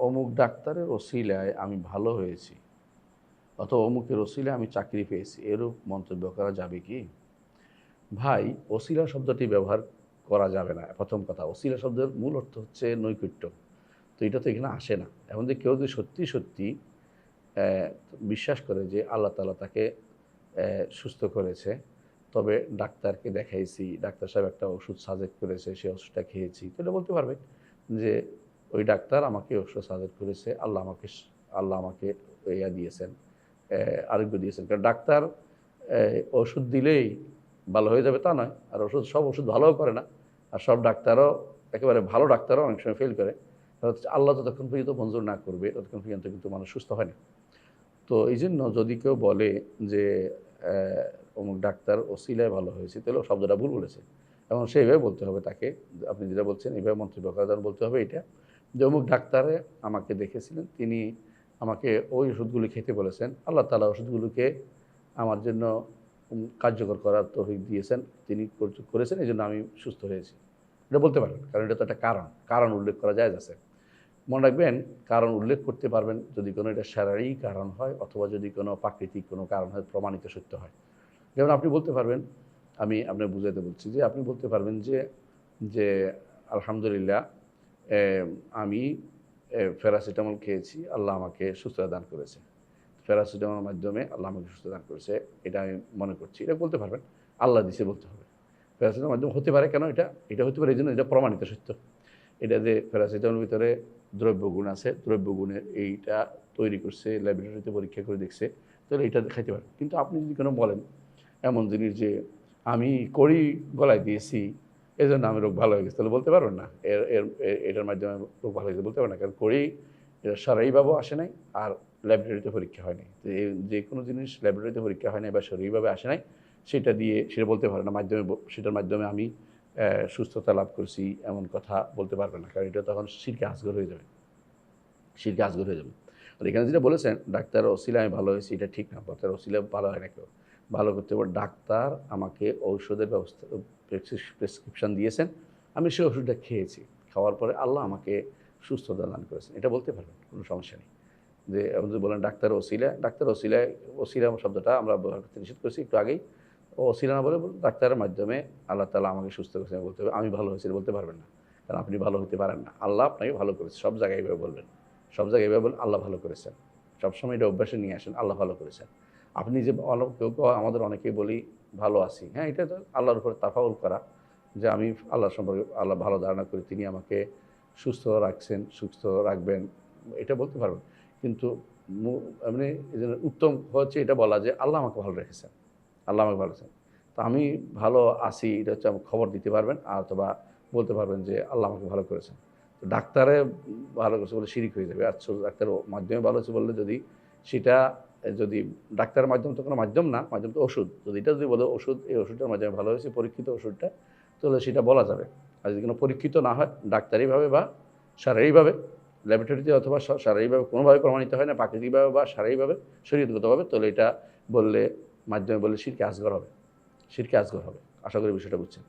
অমুক ডাক্তারের ওসিলায় আমি ভালো হয়েছি, অথবা অমুকের ওসিলায় আমি চাকরি পেয়েছি, এরূপ মন্তব্য করা যাবে কি? ভাই, ওসিলা শব্দটি ব্যবহার করা যাবে না। প্রথম কথা, ওসিলা শব্দের মূল অর্থ হচ্ছে নৈকট্য। তো এটা তো এখানে আসে না। এখন যে কেউ যদি সত্যি সত্যি অ্যা বিশ্বাস করে যে আল্লাহ তাআলা তাকে সুস্থ করেছে, তবে ডাক্তারকে দেখাইছি, ডাক্তার সাহেব একটা ওষুধ সাজেস্ট করেছে, সেই ওষুধটা খেয়েছি। তো এটা বলতে পারবে যে ওই ডাক্তার আমাকে ওষুধ সাজেস্ট করেছে, আল্লাহ আমাকে দিয়েছেন, আরোগ্য দিয়েছেন। কারণ ডাক্তার ওষুধ দিলেই ভালো হয়ে যাবে তা নয়। আর সব ওষুধ ভালোও করে না। আর সব ডাক্তারও, একেবারে ভালো ডাক্তারও অনেক সময় ফেল করে। কারণ হচ্ছে আল্লাহ যতক্ষণ পর্যন্ত মঞ্জুর না করবে, ততক্ষণ পর্যন্ত কিন্তু মানুষ সুস্থ হয় না। তো এইজন্য যদি কেউ বলে যে অমুক ডাক্তার ওসিলায় ভালো হয়েছে, তাহলে ও শব্দটা ভুল বলেছে। এবং সেইভাবে বলতে হবে তাকে, আপনি যেটা বলছেন এইভাবে মন্তব্য করার জন্য বলতে হবে এটা, যে অমুক ডাক্তারে আমাকে দেখেছিলেন, তিনি আমাকে ওই ওষুধগুলি খেতে বলেছেন। আল্লাহ তাআলা ওষুধগুলোকে আমার জন্য কার্যকর করার তৌফিক দিয়েছেন। তিনি করেছেন, এজন্য আমি সুস্থ হয়েছি। এটা বলতে পারেন। কারণ এটা তো একটা কারণ উল্লেখ করা জায়েজ আছে। মনে রাখবেন, কারণ উল্লেখ করতে পারবেন যদি কোনো এটা শারীরিক কারণ হয়, অথবা যদি কোনো প্রাকৃতিক কোনো কারণ হয়, প্রমাণিত সত্য হয়। যেমন আপনি বলতে পারবেন, আমি আপনাকে বুঝাইতে বলছি যে আপনি বলতে পারবেন যে যে আলহামদুলিল্লাহ, আমি প্যারাসিটামল খেয়েছি, আল্লাহ আমাকে সুস্থতা দান করেছে। প্যারাসিটামলের মাধ্যমে আল্লাহ আমাকে সুস্থতা দান করেছে, এটা আমি মনে করছি। এটা বলতে পারবেন। আল্লাহ দিছে বলতে হবে। প্যারাসিটামলের মাধ্যমে হতে পারে কেন? এটা হতে পারে এই জন্য এটা প্রমাণিত সত্য। এটা যে প্যারাসিটামলের ভিতরে দ্রব্যগুণ আছে, দ্রব্যগুণের এইটা তৈরি করছে, ল্যাবরেটরিতে পরীক্ষা করে দেখছে, তাহলে এটা খাইতে পারে। কিন্তু আপনি যদি কোনো বলেন এমন জিনিস যে আমি কড়ি গলায় দিয়েছি, এজন্য আমি রোগ ভালো হয়ে গেছে, তাহলে বলতে পারবেন না। এর এর এটার মাধ্যমে রোগ ভালো হয়ে গেছে বলতে পারবেন না। কারণ কড়ি এটা শারীরিকভাবেও আসে নাই, আর ল্যাবরেটরিতে পরীক্ষা হয় নাই। তো যে কোনো জিনিস ল্যাবরেটরিতে পরীক্ষা হয় নাই বা শারীরিকভাবে আসে নাই, সেটা বলতে পারে না। সেটার মাধ্যমে আমি সুস্থতা লাভ করছি, এমন কথা বলতে পারবে না। কারণ এটা তখন শিরকে আসগর হয়ে যাবে। শিরকে আসগর হয়ে যাবে। আর এখানে যেটা বলেছেন ডাক্তার ওসিলায় আমি ভালো হয়েছি, এটা ঠিক না। ডাক্তার ওসিলায় ভালো হয় না কেউ। ভালো করতে হবে, ডাক্তার আমাকে ঔষধের ব্যবস্থা, প্রেসক্রিপশন দিয়েছেন, আমি সেই ওষুধটা খেয়েছি। খাওয়ার পরে আল্লাহ আমাকে সুস্থতা দান করেছেন, এটা বলতে পারবেন, কোনো সমস্যা নেই। যে আপনি যদি বলেন ডাক্তার ওসিলা শব্দটা আমরা ব্যবহার করতে নিষেধ করেছি একটু আগেই। ওসিলা না বলে ডাক্তারের মাধ্যমে আল্লাহ তাআলা আমাকে সুস্থ করেছেন বলতে হবে। আমি ভালো হয়েছি বলতে পারবেন না। কারণ আপনি ভালো হতে পারেন না। আল্লাহ আপনাকে ভালো করেছে। সব জায়গায় এভাবে বলবেন। সব জায়গায় এভাবে বলুন, আল্লাহ ভালো করেছেন। সবসময় এটা অভ্যাসে নিয়ে আসেন, আল্লাহ ভালো করেছেন। আপনি যে কেউ আমাদের অনেকেই বলি ভালো আছি। হ্যাঁ, এটা তো আল্লাহর উপর তাফাউল করা, যে আমি আল্লাহ সম্পর্কে আল্লাহ ভালো ধারণা করি, তিনি আমাকে সুস্থ রাখছেন, সুস্থ রাখবেন, এটা বলতে পারবেন। কিন্তু এমনি উত্তম হচ্ছে এটা বলা যে আল্লাহ আমাকে ভালো রেখেছেন, আল্লাহ আমাকে ভালো রেখেছেন। তো আমি ভালো আছি, এটা হচ্ছে আমাকে খবর দিতে পারবেন, আর অথবা বলতে পারবেন যে আল্লাহ আমাকে ভালো করেছেন। তো ডাক্তারে ভালো করেছে বলে শিরিক হয়ে যাবে। আর ডাক্তারের মাধ্যমে ভালো হয়েছে বললে সেটা যদি ডাক্তারের মাধ্যম তো কোনো মাধ্যম না, মাধ্যম তো ওষুধ। এটা যদি বলে ওষুধ, এই ওষুধটার মাধ্যমে ভালো হয়েছে, পরীক্ষিত ওষুধটা, তাহলে সেটা বলা যাবে। আর যদি কোনো পরীক্ষিত না হয়, ডাক্তারিভাবে বা শারীরিকভাবে, ল্যাবরেটরিতে অথবা শারীরিকভাবে কোনোভাবে প্রমাণিত হয় না, প্রাকৃতিকভাবে বা শারীরিকভাবে, শরীয়তগতভাবে, তাহলে এটা বললে, মাধ্যমে বললে শিরকে আসগর হবে। শিরকে আসগর হবে। আশা করি বিষয়টা বুঝছেন।